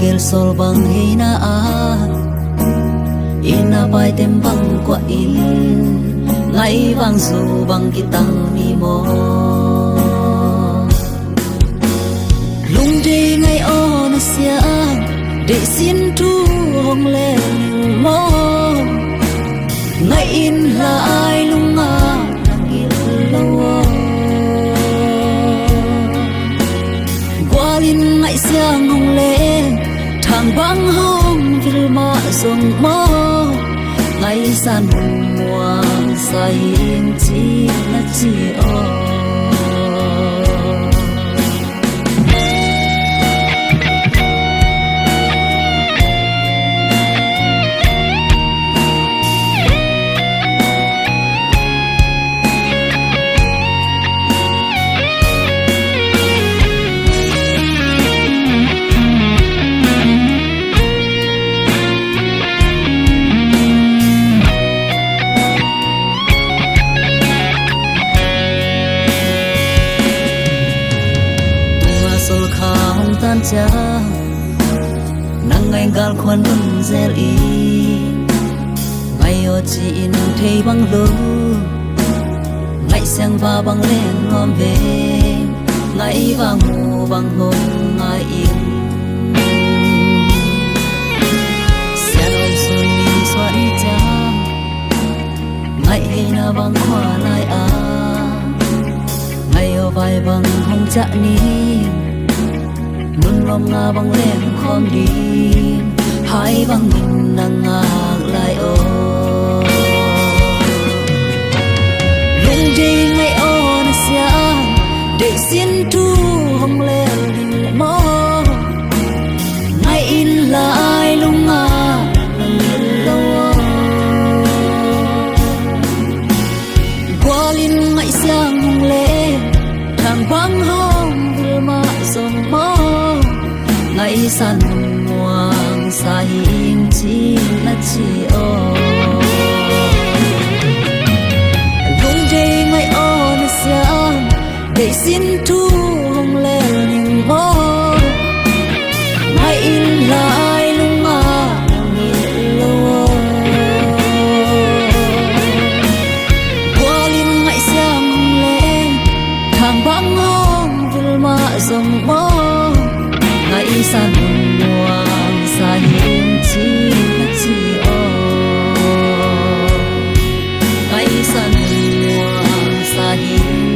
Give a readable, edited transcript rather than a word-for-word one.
gel sol bang hina a ina pai tem bang kwa in ngai bang su bang kitang mi mo lung de ngai o na sia để xin thu hồng lên mo ngai in là ai lung nga nang il lâu lin ngại xiang hồng lên thang băng hồng vil ma sông mơ ngày san mùa say chi na chi o tan cha nang ngày gal khoan bun zel i ngày o chi in thei bang lu ngày sang va bang len ngom ve ngày bang mu bang hong ngai in xian om sun min xoan cha ngày na bang khoa lai a ngày o vai bang hong cha ni nun lom nga bang len khom đi hai bang min nang ngak lai o lung đi ngay o na sia để xin thu hồng lên đình mo ngay in là ai lung nga nang in lâu qua lin ngay xiang hồng lên thang bang hồng vil ma sông mo ngày san muang sa hin chi na chi o lung de ngày o na sia để xin thu hồng lên ning mo ngày in là ai lung ma ngi lo qua lin ngày xiang hồng lên thang băng hồng vil ma sông mo ngày san muang sa hin chi na chi o ngày san muang sa hin